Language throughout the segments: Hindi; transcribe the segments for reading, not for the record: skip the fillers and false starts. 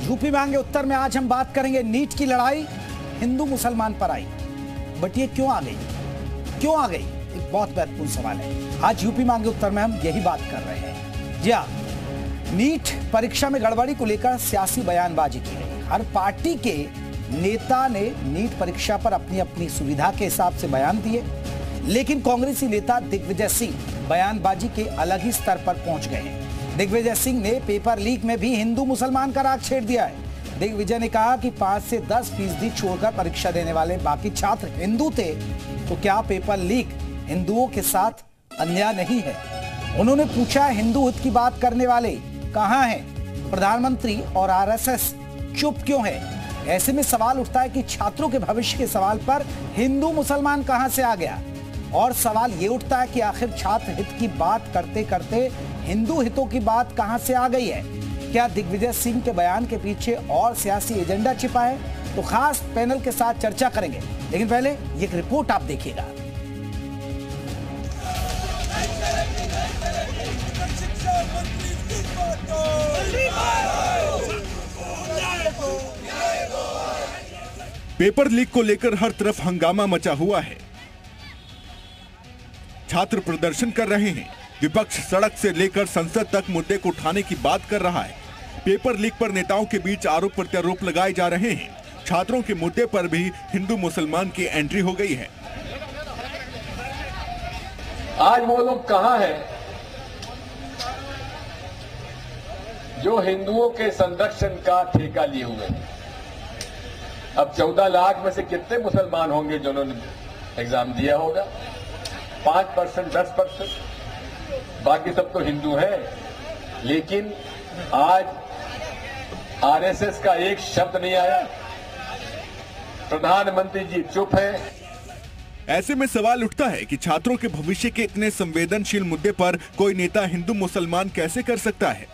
यूपी मांगे उत्तर में आज हम बात करेंगे नीट की लड़ाई हिंदू मुसलमान पर आई, बट ये क्यों आ गई? क्यों आ गई? एक बहुत महत्वपूर्ण सवाल है। आज यूपी मांगे उत्तर में हम यही बात कर रहे हैं। जी हाँ, नीट परीक्षा में गड़बड़ी को लेकर सियासी बयानबाजी की गई। हर पार्टी के नेता ने नीट परीक्षा पर अपनी अपनी सुविधा के हिसाब से बयान दिए, लेकिन कांग्रेसी नेता दिग्विजय सिंह बयानबाजी के अलग ही स्तर पर पहुंच गए हैं। दिग्विजय सिंह ने पेपर लीक में भी हिंदू मुसलमान का राग छेड़ दिया है। दिग्विजय ने कहा कि 5 से 10% छोड़कर परीक्षा देने वाले बाकी छात्र हिंदू थे, तो क्या पेपर लीक हिंदुओं के साथ अन्याय नहीं है? उन्होंने पूछा, हिंदू हित की बात करने वाले कहां हैं? प्रधानमंत्री और आरएसएस चुप क्यों है? ऐसे में सवाल उठता है कि छात्रों के भविष्य के सवाल पर हिंदू मुसलमान कहां से आ गया? और सवाल यह उठता है कि आखिर छात्र हित की बात करते करते हिंदू हितों की बात कहां से आ गई है? क्या दिग्विजय सिंह के बयान के पीछे और सियासी एजेंडा छिपा है? तो खास पैनल के साथ चर्चा करेंगे, लेकिन पहले एक रिपोर्ट आप देखिएगा। पेपर लीक को लेकर हर तरफ हंगामा मचा हुआ है। छात्र प्रदर्शन कर रहे हैं, विपक्ष सड़क से लेकर संसद तक मुद्दे को उठाने की बात कर रहा है। पेपर लीक पर नेताओं के बीच आरोप प्रत्यारोप लगाए जा रहे हैं। छात्रों के मुद्दे पर भी हिंदू मुसलमान की एंट्री हो गई है। आज वो लोग कहां हैं जो हिंदुओं के संरक्षण का ठेका लिए हुए हैं? अब 14 लाख में से कितने मुसलमान होंगे जिन्होंने एग्जाम दिया होगा? 5%, 10%, बाकी सब तो हिंदू हैं। लेकिन आज आरएसएस का एक शब्द नहीं आया, प्रधानमंत्री जी चुप है। ऐसे में सवाल उठता है कि छात्रों के भविष्य के इतने संवेदनशील मुद्दे पर कोई नेता हिंदू मुसलमान कैसे कर सकता है?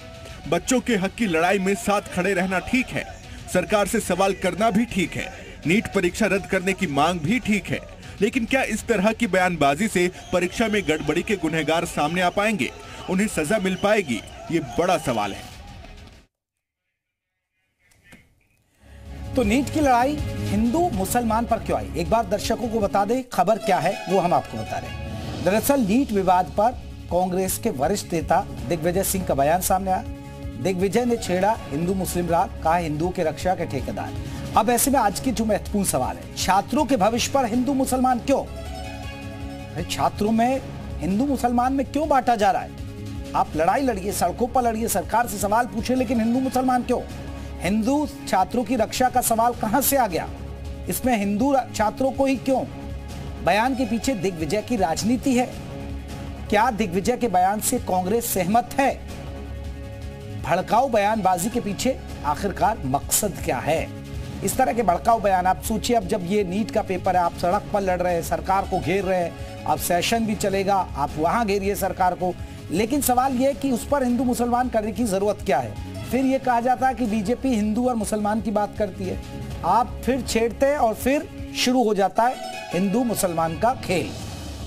बच्चों के हक की लड़ाई में साथ खड़े रहना ठीक है, सरकार से सवाल करना भी ठीक है, नीट परीक्षा रद्द करने की मांग भी ठीक है, लेकिन क्या इस तरह की बयानबाजी से परीक्षा में गड़बड़ी के गुनहगार सामने आ पाएंगे? उन्हें सजा मिल पाएगी? ये बड़ा सवाल है। तो नीट की लड़ाई हिंदू मुसलमान पर क्यों आई? एक बार दर्शकों को बता दें खबर क्या है, वो हम आपको बता रहे हैं। दरअसल नीट विवाद पर कांग्रेस के वरिष्ठ नेता दिग्विजय सिंह का बयान सामने आया। दिग्विजय ने छेड़ा हिंदू मुस्लिम राग, कहा हिंदुओं के रक्षा के ठेकेदार। अब ऐसे में आज की जो महत्वपूर्ण सवाल है, छात्रों के भविष्य पर हिंदू मुसलमान क्यों? छात्रों में हिंदू मुसलमान में क्यों बांटा जा रहा है? आप लड़ाई लड़िए, सड़कों पर लड़िए, सरकार से सवाल पूछे, लेकिन हिंदू मुसलमान क्यों? हिंदू छात्रों की रक्षा का सवाल कहां से आ गया? इसमें हिंदू छात्रों को ही क्यों? बयान के पीछे दिग्विजय की राजनीति है। क्या दिग्विजय के बयान से कांग्रेस सहमत है? भड़काऊ बयानबाजी के पीछे आखिरकार मकसद क्या है? इस तरह के भड़काऊ बयान, आप सोचिए, अब जब ये नीट का पेपर है, आप सड़क पर लड़ रहे हैं, सरकार को घेर रहे हैं, अब सेशन भी चलेगा, आप वहां घेरिए सरकार को, लेकिन सवाल यह कि उस पर हिंदू मुसलमान करने की जरूरत क्या है? फिर यह कहा जाता है कि बीजेपी हिंदू और मुसलमान की बात करती है। आप फिर छेड़ते हैं और फिर शुरू हो जाता है हिंदू मुसलमान का खेल।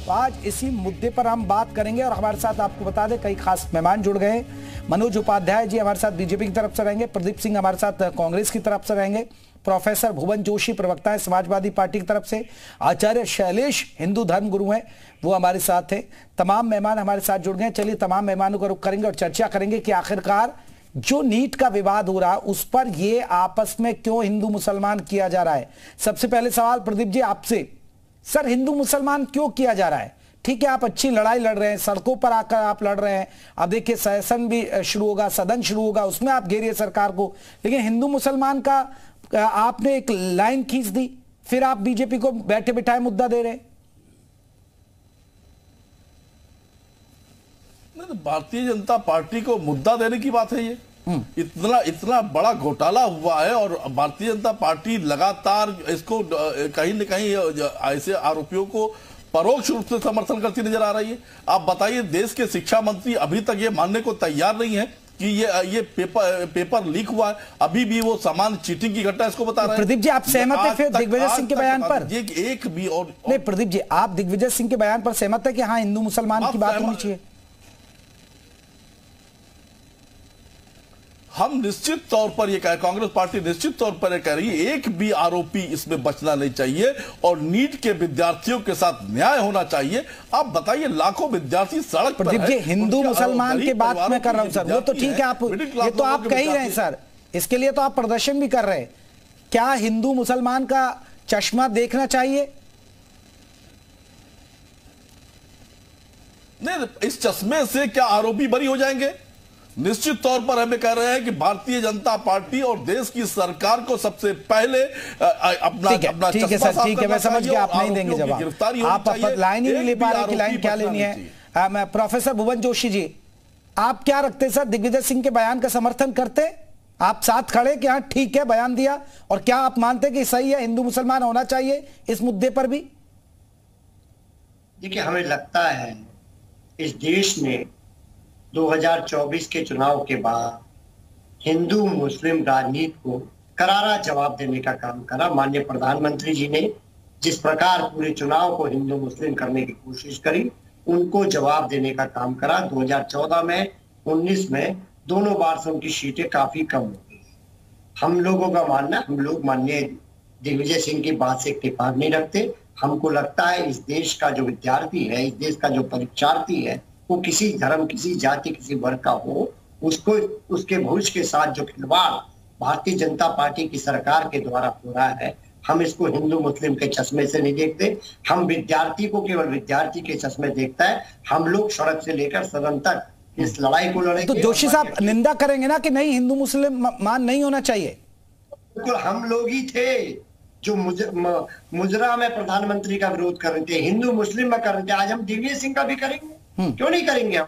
तो आज इसी मुद्दे पर हम बात करेंगे और हमारे साथ आपको बता दें कई खास मेहमान जुड़ गए। मनोज उपाध्याय जी हमारे साथ बीजेपी की तरफ से रहेंगे, प्रदीप सिंह हमारे साथ कांग्रेस की तरफ से रहेंगे, प्रोफेसर भुवन जोशी प्रवक्ता है समाजवादी पार्टी की तरफ से, आचार्य शैलेश हिंदू धर्म गुरु हैं, वो हमारे साथ हैं। तमाम मेहमान हमारे साथ जुड़ गए। चलिए तमाम मेहमानों का रुख करेंगे और चर्चा करेंगे कि आखिरकार जो नीट का विवाद हो रहा है उस पर ये आपस में क्यों हिंदू मुसलमान किया जा रहा है। सबसे पहले सवाल प्रदीप जी आपसे, सर हिंदू मुसलमान क्यों किया जा रहा है? ठीक है, आप अच्छी लड़ाई लड़ रहे हैं, सड़कों पर आकर आप लड़ रहे हैं, अब देखिए सेशन भी शुरू होगा, सदन शुरू होगा, उसमें आप घेरिए सरकार को, लेकिन हिंदू मुसलमान का आपने एक लाइन खींच दी, फिर आप बीजेपी को बैठे बिठाए मुद्दा दे रहे हैं। भारतीय जनता पार्टी को मुद्दा देने की बात है ये? इतना बड़ा घोटाला हुआ है और भारतीय जनता पार्टी लगातार इसको कहीं न कहीं ऐसे आरोपियों को परोक्ष रूप से समर्थन करती नजर आ रही है। आप बताइए, देश के शिक्षा मंत्री अभी तक ये मानने को तैयार नहीं है कि ये पेपर लीक हुआ है, अभी भी वो सामान चीटिंग की घटना इसको बता रहे हैं। प्रदीप जी, आप सहमत हैं फिर दिग्विजय सिंह के बयान पर? एक भी और नहीं प्रदीप जी, आप दिग्विजय सिंह के बयान पर सहमत है कि हाँ हिंदू मुसलमान की बात होनी चाहिए? हम निश्चित तौर पर ये कह, कांग्रेस पार्टी निश्चित तौर पर ये कह रही है एक भी आरोपी इसमें बचना नहीं चाहिए और नीट के विद्यार्थियों के साथ न्याय होना चाहिए। आप बताइए, लाखों विद्यार्थी सड़क पर प्रदीप जी, हिंदू मुसलमान की बात मैं कर रहा हूं सर, वो तो ठीक है, आप ये तो आप कह ही रहे हैं सर, इसके लिए तो आप प्रदर्शन भी कर रहे हैं। क्या हिंदू मुसलमान का चश्मा देखना चाहिए? नहीं, इस चश्मे से क्या आरोपी बरी हो जाएंगे? निश्चित तौर पर हमें कह रहे हैं कि भारतीय जनता पार्टी और देश की सरकार को सबसे पहले अपना ठीक है सर, ठीक है, मैं समझ गया, आप नहीं देंगे जवाब, आप लाइन ही नहीं ले पा रहे कि लाइन क्या लेनी है। मैं प्रोफेसर भुवन जोशी जी, आप क्या रखते हैं सर, दिग्विजय सिंह के बयान का समर्थन करते? आप साथ खड़े कि हाँ ठीक है बयान दिया, और क्या आप मानते कि सही है, हिंदू मुसलमान होना चाहिए इस मुद्दे पर भी? देखिए, हमें लगता है इस देश ने 2024 के चुनाव के बाद हिंदू मुस्लिम राजनीति को करारा जवाब देने का काम करा। माननीय प्रधानमंत्री जी ने जिस प्रकार पूरे चुनाव को हिंदू मुस्लिम करने की कोशिश करी, उनको जवाब देने का काम करा। 2014 में, 19 में दोनों बार से उनकी सीटें काफी कम हो गई। हम लोगों का मानना, हम लोग माननीय दिग्विजय सिंह की बात से इत्तेफाक नहीं रखते। हमको लगता है इस देश का जो विद्यार्थी है, इस देश का जो परीक्षार्थी है, वो किसी धर्म, किसी जाति, किसी वर्ग का हो, उसको उसके भविष्य के साथ जो खिलवाड़ भारतीय जनता पार्टी की सरकार के द्वारा हो रहा है, हम इसको हिंदू मुस्लिम के चश्मे से नहीं देखते। हम विद्यार्थी को केवल विद्यार्थी के चश्मे देखता है। हम लोग सड़क से लेकर सदन तक इस लड़ाई को लड़ेंगे। तो जोशी साहब निंदा करेंगे ना कि नहीं, हिंदू मुस्लिम मान नहीं होना चाहिए? बिल्कुल, हम लोग ही थे जो मुजरा में प्रधानमंत्री का विरोध कर रहे थे, हिंदू मुस्लिम में कर रहे थे। आज हम दिग्विजय सिंह का भी करेंगे, क्यों नहीं करेंगे?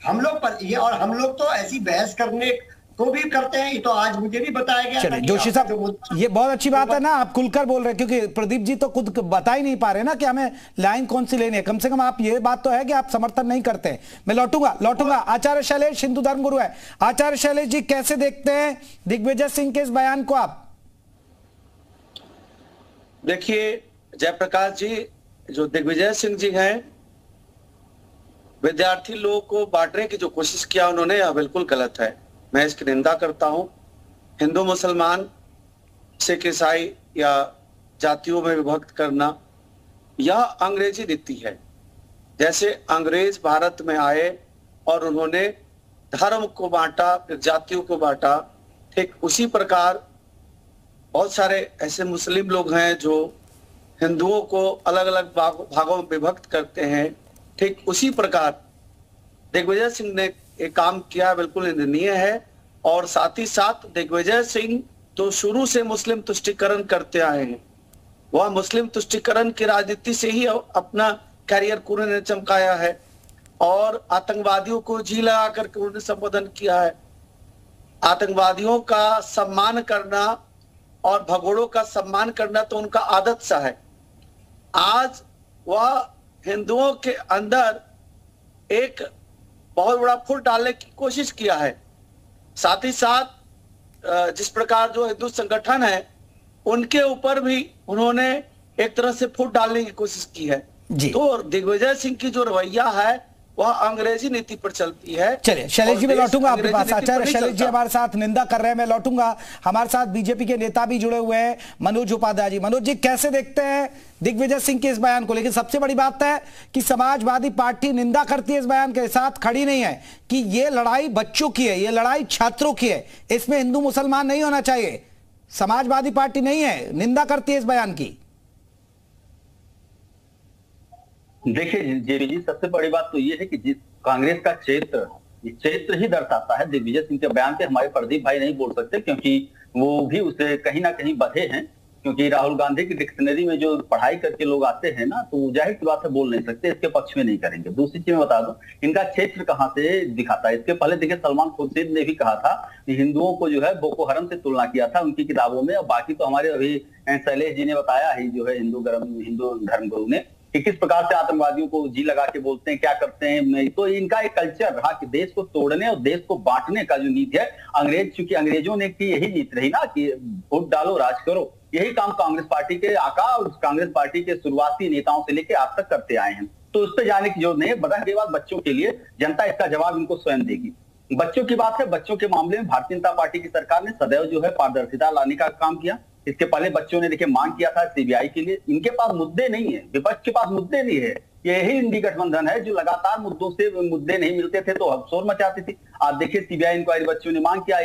हम लोग पर ये, और हम लोग तो ऐसी बहस करने को भी करते हैं। ये तो आज मुझे भी बताया गया। चलिए जोशी साहब, ये बहुत अच्छी बात है ना, आप खुलकर बोल रहे हैं, क्योंकि प्रदीप जी तो खुद बता ही नहीं पा रहे ना कि हमें लाइन कौन सी लेनी है। कम से कम आप ये बात तो है कि आप समर्थन नहीं करते। मैं लौटूंगा आचार्य शैलेश, हिंदू धर्म गुरु है। आचार्य शैलेश जी, कैसे देखते हैं दिग्विजय सिंह के इस बयान को आप? देखिए जयप्रकाश जी, जो दिग्विजय सिंह जी हैं, विद्यार्थी लोगों को बांटने की जो कोशिश किया उन्होंने, यह बिल्कुल गलत है। मैं इसकी निंदा करता हूं। हिंदू मुसलमान, सिख ईसाई या जातियों में विभक्त करना, यह अंग्रेजी नीति है। जैसे अंग्रेज भारत में आए और उन्होंने धर्म को बांटा, फिर जातियों को बांटा, ठीक उसी प्रकार बहुत सारे ऐसे मुस्लिम लोग हैं जो हिंदुओं को अलग अलग भागों में विभक्त करते हैं। ठीक उसी प्रकार दिग्विजय सिंह ने एक काम किया, बिल्कुल निंदनीय है। और साथ ही साथ दिग्विजय सिंह तो शुरू से मुस्लिम तुष्टीकरण करते आए हैं। वह मुस्लिम तुष्टीकरण की राजनीति से ही अपना कैरियर उन्होंने चमकाया है, और आतंकवादियों को जी लगा करके उन्होंने संबोधन किया है। आतंकवादियों का सम्मान करना और भगोड़ों का सम्मान करना तो उनका आदत सा है। आज वह हिंदुओं के अंदर एक बहुत बड़ा फूट डालने की कोशिश किया है। साथ ही साथ जिस प्रकार जो हिंदू संगठन है, उनके ऊपर भी उन्होंने एक तरह से फूट डालने की कोशिश की है। तो दिग्विजय सिंह की जो रवैया है वह अंग्रेजी नीति पर चलती है। चलिए शैलेश जी, मैं लौटूंगा आपके पास। आचार्य शैलेश जी हमारे साथ निंदा कर रहे हैं, मैं लौटूंगा। हमारे साथ बीजेपी के नेता भी जुड़े हुए हैं, मनोज उपाध्याय जी। मनोज जी, कैसे देखते हैं दिग्विजय सिंह के इस बयान को? लेकिन सबसे बड़ी बात है कि समाजवादी पार्टी निंदा करती है, इस बयान के साथ खड़ी नहीं है कि ये लड़ाई बच्चों की है, ये लड़ाई छात्रों की है, इसमें हिंदू मुसलमान नहीं होना चाहिए। समाजवादी पार्टी नहीं है, निंदा करती है इस बयान की। देखिए जेबी जी, सबसे बड़ी बात तो ये है कि जिस कांग्रेस का क्षेत्र ही दर्शाता है। दिग्विजय सिंह के बयान पे हमारे प्रदीप भाई नहीं बोल सकते, क्योंकि वो भी उसे कहीं ना कहीं बधे हैं। क्योंकि राहुल गांधी की डिक्शनरी में जो पढ़ाई करके लोग आते हैं ना, तो जाहिर सी बात है बोल नहीं सकते, इसके पक्ष में नहीं करेंगे। दूसरी चीज मैं बता दूं, इनका क्षेत्र कहाँ से दिखाता है। इसके पहले देखिए सलमान खुर्शीद ने भी कहा था कि हिंदुओं को जो है बोको हरम से तुलना किया था उनकी किताबों में। और बाकी तो हमारे अभी शैलेश जी ने बताया ही, जो है हिंदू धर्म गुरु ने, कि किस प्रकार से आतंकवादियों को जी लगा के बोलते हैं, क्या करते हैं। तो इनका एक कल्चर रहा कि देश को तोड़ने और देश को बांटने का जो नीति है, चूंकि अंग्रेजों ने की यही नीति रही ना कि वोट डालो राज करो, यही काम कांग्रेस पार्टी के आका और कांग्रेस पार्टी के शुरुआती नेताओं से लेकर आज तक करते आए हैं। तो उस पर जाने की जरूरत नहीं है। बता के बाद बच्चों के लिए जनता इसका जवाब इनको स्वयं देगी। बच्चों की बात है, बच्चों के मामले में भारतीय जनता पार्टी की सरकार ने सदैव जो है पारदर्शिता लाने का काम किया। इसके पहले बच्चों ने देखिए मांग किया था सीबीआई के लिए। इनके पास मुद्दे नहीं है, विपक्ष के पास मुद्दे नहीं है। यही इंडी गठबंधन है जो लगातार मुद्दों से मुद्दे नहीं मिलते थे तो शोर मचाती थी। आज देखिए सीबीआई इंक्वायरी बच्चों ने मांग किया,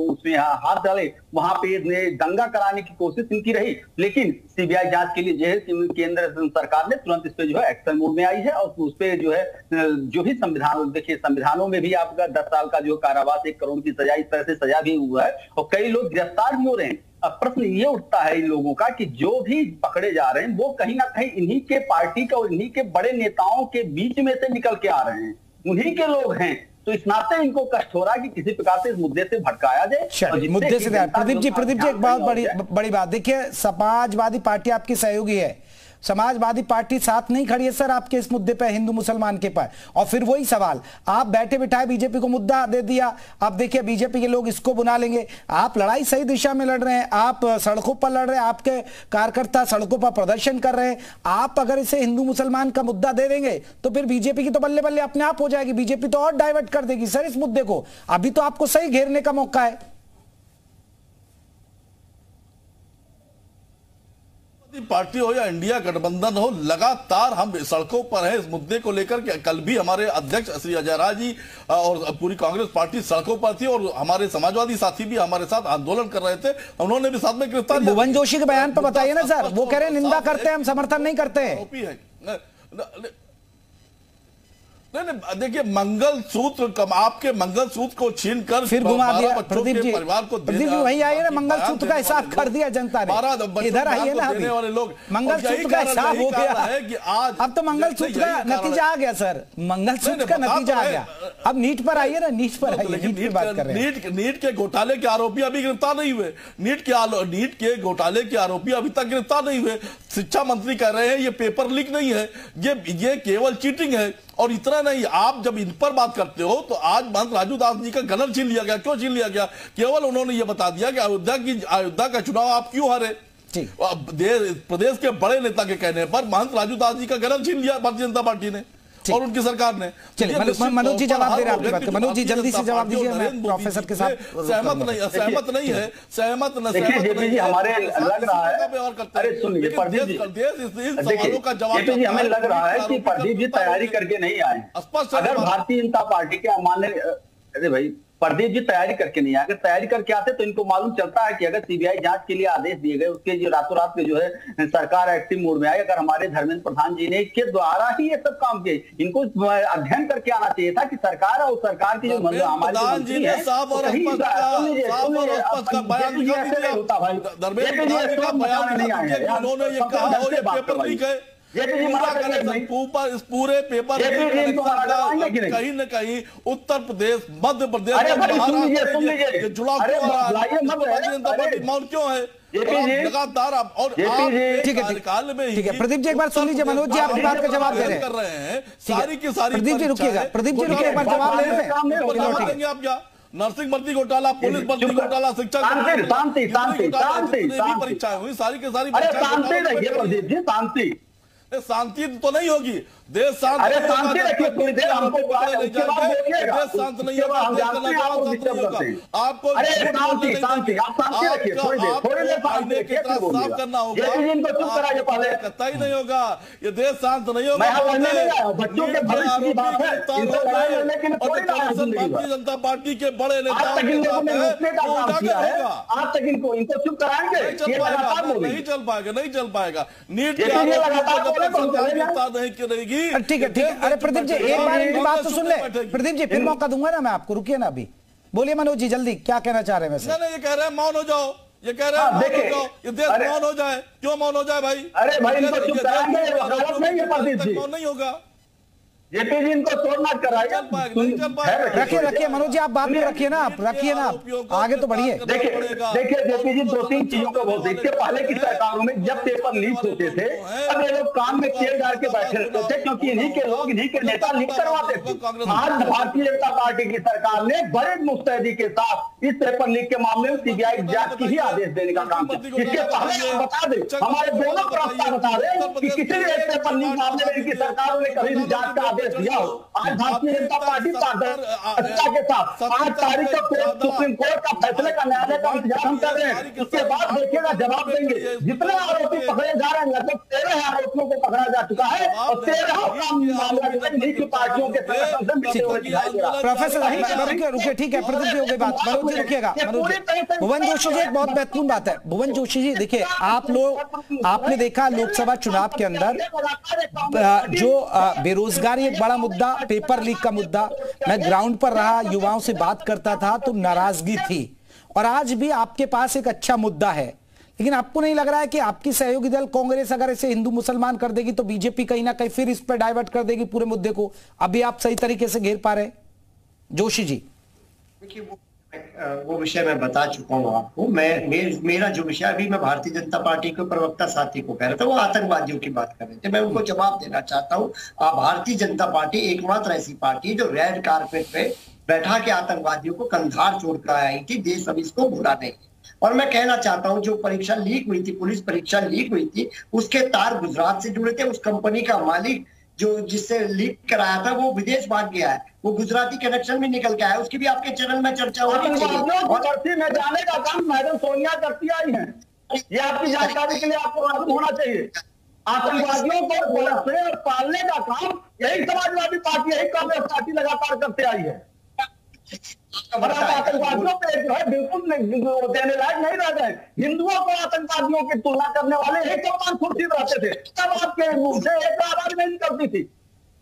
उसमें हाथ डाले, वहां पे दंगा कराने की कोशिश इनकी रही, लेकिन सीबीआई जांच के लिए जो है केंद्र सरकार ने तुरंत इस पे जो है एक्शन मोड में आई है और उस पे जो है जो भी संविधान, देखिए संविधानों में भी आपका 10 साल का जो कारावास, 1 करोड़ की सजा, इस तरह से सजा भी हुआ है और कई लोग गिरफ्तार भी हो रहे हैं। अब प्रश्न ये उठता है इन लोगों का कि जो भी पकड़े जा रहे हैं वो कहीं ना कहीं इन्हीं के पार्टी का और इन्हीं के बड़े नेताओं के बीच में से निकल के आ रहे हैं, उन्हीं के लोग हैं। तो इस नाते इनको कष्ट हो रहा है कि किसी प्रकार से इस मुद्दे से भटकाया जाए। मुद्दे से प्रदीप जी एक बहुत बड़ी बात, देखिए समाजवादी पार्टी आपकी सहयोगी है, समाजवादी पार्टी साथ नहीं खड़ी है सर आपके इस मुद्दे पर, हिंदू मुसलमान के पर। और फिर वही सवाल, आप बैठे बिठाए बीजेपी को मुद्दा दे दिया, अब देखिए बीजेपी के लोग इसको बुला लेंगे। आप लड़ाई सही दिशा में लड़ रहे हैं, आप सड़कों पर लड़ रहे हैं, आपके कार्यकर्ता सड़कों पर प्रदर्शन कर रहे हैं। आप अगर इसे हिंदू मुसलमान का मुद्दा दे देंगे तो फिर बीजेपी की तो बल्ले बल्ले अपने आप हो जाएगी, बीजेपी तो और डाइवर्ट कर देगी सर इस मुद्दे को। अभी तो आपको सही घेरने का मौका है। पार्टी हो या इंडिया गठबंधन हो, लगातार हम सड़कों पर हैं इस मुद्दे को लेकर के। कल भी हमारे अध्यक्ष श्री अजय राय जी और पूरी कांग्रेस पार्टी सड़कों पर थी और हमारे समाजवादी साथी भी हमारे साथ आंदोलन कर रहे थे, उन्होंने भी साथ में गिरफ्तार। भुवन जोशी के बयान पर बताइए ना सर, वो कह रहे हैं निंदा करते हैं, हम समर्थन नहीं करते हैं। नहीं, देखिए मंगलसूत्र, आपके मंगलसूत्र को छीनकर फिर घुमा दिया प्रदीप जी, परिवार को प्रदीप जी वही आइए ना, मंगलसूत्र का हिसाब कर दिया जनता ने, इधर आइए ना, देने वाले लोग मंगलसूत्र का हिसाब हो गया है कि आज अब तो मंगलसूत्र का नतीजा आ गया सर, मंगलसूत्र का नतीजा आ गया। अब नीट पर आइए ना, नीट पर आइए, नीट की बात कर रहे हैं। नीट के घोटाले के आरोपी अभी गिरफ्तार नहीं हुए, नीट के घोटाले के आरोपी अभी तक गिरफ्तार नहीं हुए। शिक्षा मंत्री कह रहे हैं ये पेपर लीक नहीं है, ये केवल चीटिंग है। और इतना नहीं, आप जब इन पर बात करते हो तो आज महंत राजू दास जी का गलत छीन लिया गया। क्यों छीन लिया गया? केवल उन्होंने ये बता दिया कि अयोध्या का चुनाव आप क्यों हारे। प्रदेश के बड़े नेता के कहने पर महंत राजू दास जी का गलत छीन लिया भारतीय जनता पार्टी ने और उनकी सरकार ने। चलिए मनोज जी जवाब दे रहे हैं आपकी बात को, मनोज जी जल्दी से जवाब दीजिए, मैं प्रोफेसर के साथ सहमत नहीं है, जेपी जी हमारे लग रहा है, अरे सुनिए प्रदीप जी, सवालों का जवाब जेपी जी हमें लग रहा है कि प्रदीप जी तैयारी करके नहीं आए। अगर भारतीय जनता पार्टी के मानने, अरे भाई प्रदीप जी तैयारी करके नहीं आए, अगर तैयारी करके आते तो इनको मालूम चलता है कि अगर सीबीआई जांच के लिए आदेश दिए गए उसके जो रातों रात में जो है सरकार एक्टिव मोड में आई। अगर हमारे धर्मेंद्र प्रधान जी ने के द्वारा ही ये सब काम किए, इनको अध्ययन करके आना चाहिए था कि सरकार और सरकार की जो हमारी मंत्री है पूरे पेपर कहीं न कहीं उत्तर प्रदेश, मध्य प्रदेश जुड़ा मौन क्यों है लगातार। और ठीक है प्रदीप जी एक बार सुन लीजिए, मनोज जी आपकी बात का जवाब दे रहे हैं सारी की सारी। प्रदीप जी रुकिएगा, प्रदीप जी रुकिए, एक बार जवाब ले रहे हैं। आप क्या नर्सिंग भर्ती घोटाला, पुलिस भर्ती घोटाला, शिक्षा परीक्षाएं हुई, सारी की सारी शांति शांति तो नहीं होगी, देश शांत नहीं होगा। आपको साफ करना होगा, कतई नहीं होगा, ये देश शांत नहीं होगा। भारतीय जनता पार्टी के बड़े नेता नहीं चल पाएगा नीट नहीं। ठीक है अरे प्रदीप जी एक बार इनकी बात तो सुन ले, प्रदीप जी फिर मौका दूंगा ना मैं आपको, रुकिए ना अभी, बोलिए मनोज जी जल्दी क्या कहना चाह रहे हैं वैसे। नहीं ये कह रहे हैं मौन हो जाओ, ये कह रहे हैं मौन हो जाओ, ये देश मौन हो जाए। क्यों मौन हो जाए भाई? अरे भाई मौन नहीं होगा, जेपी जी इनको छोड़ना कराइए। रखिए मनोज जी आप बात में रखिए ना, आप रखिए ना, आगे तो बढ़िए। देखिए जेपी जी 2-3 चीजों को बहुत, इसके पहले की सरकारों में जब पेपर लीक होते थे अब ये लोग काम में तेल डाल के बैठे रहते थे क्योंकि इन्हीं के लोग, इन्हीं के नेता लीक करवाते थे। आज भारतीय जनता पार्टी की सरकार ने बड़े मुस्तैदी के साथ इस पेपर लीक के मामले में सीबीआई जांच की ही आदेश देने का काम किया। इसके पहले बता दें, हमारे दोनों प्रवक्ता बता दें कि किसी भी एक पेपर लीक मामले में इनकी सरकारों ने कभी भी जांच का आदेश दिया हो। आज भारतीय जनता पार्टी पारदर्शिता के साथ 5 तारीख को सुप्रीम कोर्ट का फैसले का, न्यायालय का इंतजार हम कर रहे हैं। उसके बाद देखिएगा, जवाब देंगे। जितने आरोपी पकड़े जा रहे हैं, लगभग 13 आरोपियों को पकड़ा जा चुका है और 13 मामला की पार्टियों के प्रोफेसर रुकिए, ठीक है, प्रदीप जी हो गई बात, मनोज जी रुकिएगा। मनोज जी, भुवन जोशी जी एक बहुत महत्वपूर्ण बात है। भुवन जोशी जी देखिए, आपने देखा लोकसभा चुनाव के अंदर जो बेरोजगारी एक बड़ा मुद्दा, पेपर लीक का मुद्दा, मैं ग्राउंड पर रहा, युवाओं से बात करता था तो नाराजगी थी, और आज भी आपके पास एक अच्छा मुद्दा है। लेकिन आपको नहीं लग रहा है कि आपकी सहयोगी दल कांग्रेस अगर इसे हिंदू मुसलमान कर देगी तो बीजेपी कहीं ना कहीं फिर इस पर डाइवर्ट कर देगी पूरे मुद्दे को? अभी आप सही तरीके से घेर पा रहे हैं जोशी जी? देखिए, वो विषय मैं बता चुका हूँ आपको। मेरा जो विषय अभी मैं भारतीय जनता पार्टी के प्रवक्ता साथी को कह रहा था, वो आतंकवादियों की बात कर रहे थे, मैं उनको जवाब देना चाहता हूँ। भारतीय जनता पार्टी एकमात्र ऐसी पार्टी जो रेड कारपेट पे बैठा के आतंकवादियों को कंधार छोड़ कर आई थी। देश अब इसको भूला नहीं। और मैं कहना चाहता हूं, जो परीक्षा लीक हुई थी, पुलिस परीक्षा लीक हुई थी, उसके तार गुजरात से जुड़े थे। उस कंपनी का मालिक जो जिससे लीक कराया था वो विदेश भाग गया है, वो गुजराती कनेक्शन भी निकल के आया, उसकी भी आपके चैनल में चर्चा होनी चाहिए। में जाने का काम मैडम सोनिया करती आई है, ये आपकी जानकारी के लिए आपको मालूम होना चाहिए। आतंकवादियों को बढ़ाने और पालने का काम यही समाजवादी पार्टी, यही कांग्रेस पार्टी लगातार करते आई है। आतंकवादियों पे जो है बिल्कुल देने लायक नहीं रह गए। हिंदुओं को आतंकवादियों की तुलना करने वाले एक सलमान खुर्शीद रहते थे, तब आपके मुंह से एक आवाज नहीं निकलती थी।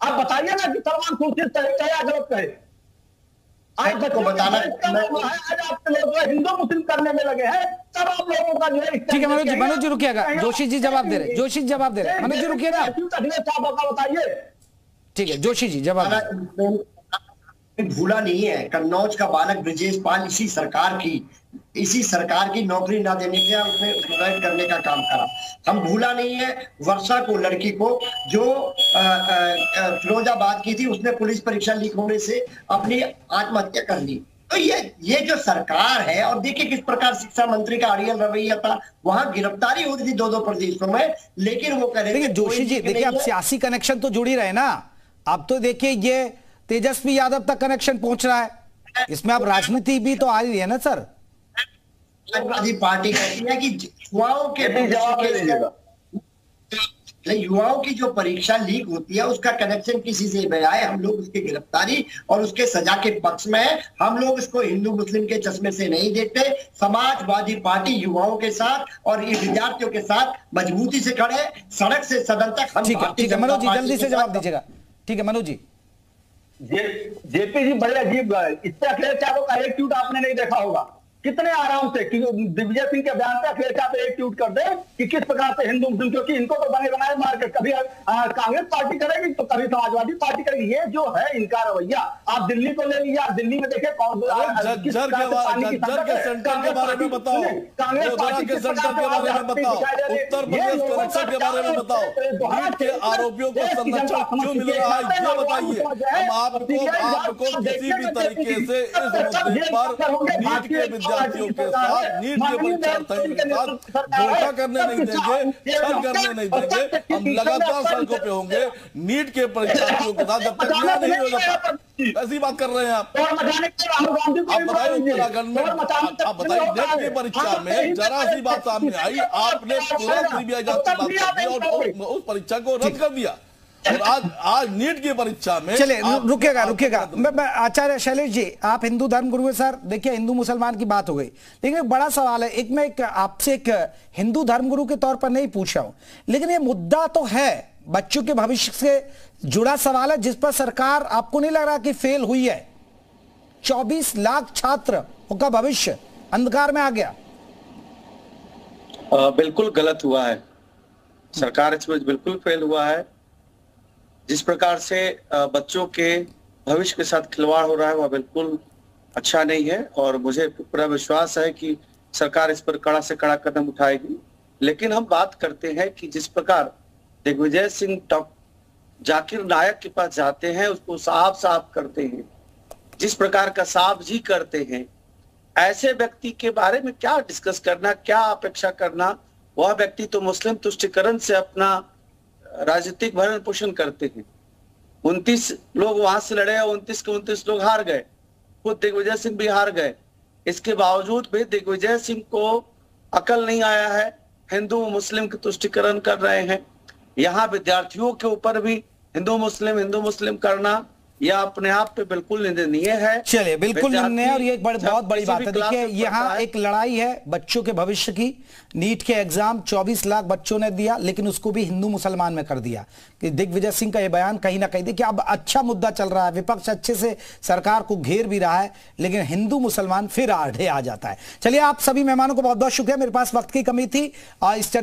आप बताइए ना कि सलमान खुर्शीद सही कहे या गलत कहे? आज बच्चों को बताना आज आपके लोग हिंदू मुस्लिम करने में लगे हैं, तब आप लोगों का जो है। ठीक है मनोज जी रुकिएगा, जोशी जी जवाब दे रहे, जोशी जी जवाब दे रहे, मनोज जी रुकिएगा, बताइए। ठीक है जोशी जी जवाब। भूला नहीं है, कन्नौज का बालक ब्रजेश पाल इसी सरकार की नौकरी ना देने के उसने सुसाइड करने का काम करा। हम भूला नहीं है वर्षा को, लड़की को जो फिरोजाबाद की थी, उसने पुलिस परीक्षा लीक होने से अपनी आत्महत्या कर ली। तो ये जो सरकार है, और देखिए किस प्रकार शिक्षा मंत्री का अड़ियल रवैया था, वहां गिरफ्तारी हो रही थी 2 प्रदेशों में, लेकिन वो कह रहे थे। जोशी जी देखिए, अब सियासी कनेक्शन तो जुड़ ही रहे ना। अब तो देखिए ये तेजस्वी यादव तक कनेक्शन पहुंच रहा है, इसमें अब राजनीति भी तो आ रही है ना सर। समाजवादी पार्टी कहती है कि युवाओं की जो परीक्षा लीक होती है उसका कनेक्शन किसी से भी आए, हम लोग उसकी गिरफ्तारी और उसके सजा के पक्ष में है। हम लोग इसको हिंदू मुस्लिम के चश्मे से नहीं देखते। समाजवादी पार्टी युवाओं के साथ और विद्यार्थियों के साथ मजबूती से खड़े, सड़क से सदन तक। ठीक है मनोज जी जल्दी से जवाब दीजिएगा। ठीक है मनोज जी। जेपी जी बड़े अजीब, इससे अखिलेश यादव का एक ट्वीट आपने नहीं देखा होगा, कितने आराम से दिग्विजय सिंह के बयान पे अखिलेश यादव एक ट्वीट कर दे कि किस प्रकार से हिंदू मुस्लिम, क्योंकि इनको तो बने बनाए मार के कभी कांग्रेस पार्टी करेगी तो कभी समाजवादी पार्टी करेगी। ये जो है इनका रवैया, आप दिल्ली को ले लीजिए, आप दिल्ली में देखे कौन सेंटर के बारे में बताओ, कांग्रेस के सेंटर के बारे में बताओ, उत्तर प्रदेश कनेक्शन के बारे में बताओ, नीट के आरोपियों को संरक्षण क्यों मिल रहा है ये बताइए। हम आपको किसी भी तरीके से इस मुद्दे पर नीट के विद्यार्थियों के साथ, नीट के परीक्षार्थियों के साथ धोखा करने नहीं देंगे, छल करने नहीं देंगे। हम लगातार सड़कों पे होंगे नीट के परीक्षार्थियों के साथ जब तक न्याय नहीं हो जाता। ऐसी बात कर रहे हैं आप बताइए उत्तराखंड में, आप बताइए नेट की परीक्षा में जरा सी बात सामने आई, आपने तुरंत सीबीआई जांच की बात कर दी और उस परीक्षा को रद्द कर दिया। और आज नीट की परीक्षा में चलिए रुकेगा आचार्य शैलेश जी, आप हिंदू धर्म गुरु है सर। देखिए हिंदू मुसलमान की बात हो गई, लेकिन एक बड़ा सवाल है, मैं आपसे एक हिंदू धर्म गुरु के तौर पर नहीं पूछ रहा हूं, लेकिन ये मुद्दा तो है, बच्चों के भविष्य से जुड़ा सवाल है, जिस पर सरकार आपको नहीं लग रहा कि फेल हुई है? 24 लाख छात्र का भविष्य अंधकार में आ गया। बिल्कुल गलत हुआ है, सरकार इसमें बिल्कुल फेल हुआ है। जिस प्रकार से बच्चों के भविष्य के साथ खिलवाड़ हो रहा है वह बिल्कुल अच्छा नहीं है, और मुझे पूरा विश्वास है कि सरकार इस पर कड़ा से कड़ा कदम उठाएगी। लेकिन हम बात करते हैं कि जिस प्रकार दिग्विजय सिंह जाकिर नायक के पास जाते हैं, उसको साफ साफ करते हैं, जिस प्रकार का साफ जी करते हैं, ऐसे व्यक्ति के बारे में क्या डिस्कस करना, क्या अपेक्षा करना? वह व्यक्ति तो मुस्लिम तुष्टिकरण से अपना राजनीतिक भरण पोषण करते हैं। 29 लोग वहां से लड़े और 29 के 29 लोग हार गए, खुद दिग्विजय सिंह भी हार गए। इसके बावजूद भी दिग्विजय सिंह को अकल नहीं आया है, हिंदू मुस्लिम की तुष्टिकरण कर रहे हैं। यहाँ विद्यार्थियों के ऊपर भी हिंदू मुस्लिम करना यह अपने आप पे बिल्कुल निंदनीय है। चलिए, बिल्कुल निंदनीय। और ये एक बहुत बड़ी बात है। देखिए, यहाँ एक लड़ाई है बच्चों के भविष्य की। नीट के एग्जाम 24 लाख बच्चों ने दिया, लेकिन उसको भी हिंदू मुसलमान में कर दिया। कि दिग्विजय सिंह का ये बयान कहीं ना कहीं, देखिए अब अच्छा मुद्दा चल रहा है, विपक्ष अच्छे से सरकार को घेर भी रहा है, लेकिन हिंदू मुसलमान फिर आड़े आ जाता है। चलिए, आप सभी मेहमानों को बहुत बहुत शुक्रिया। मेरे पास वक्त की कमी थी। इस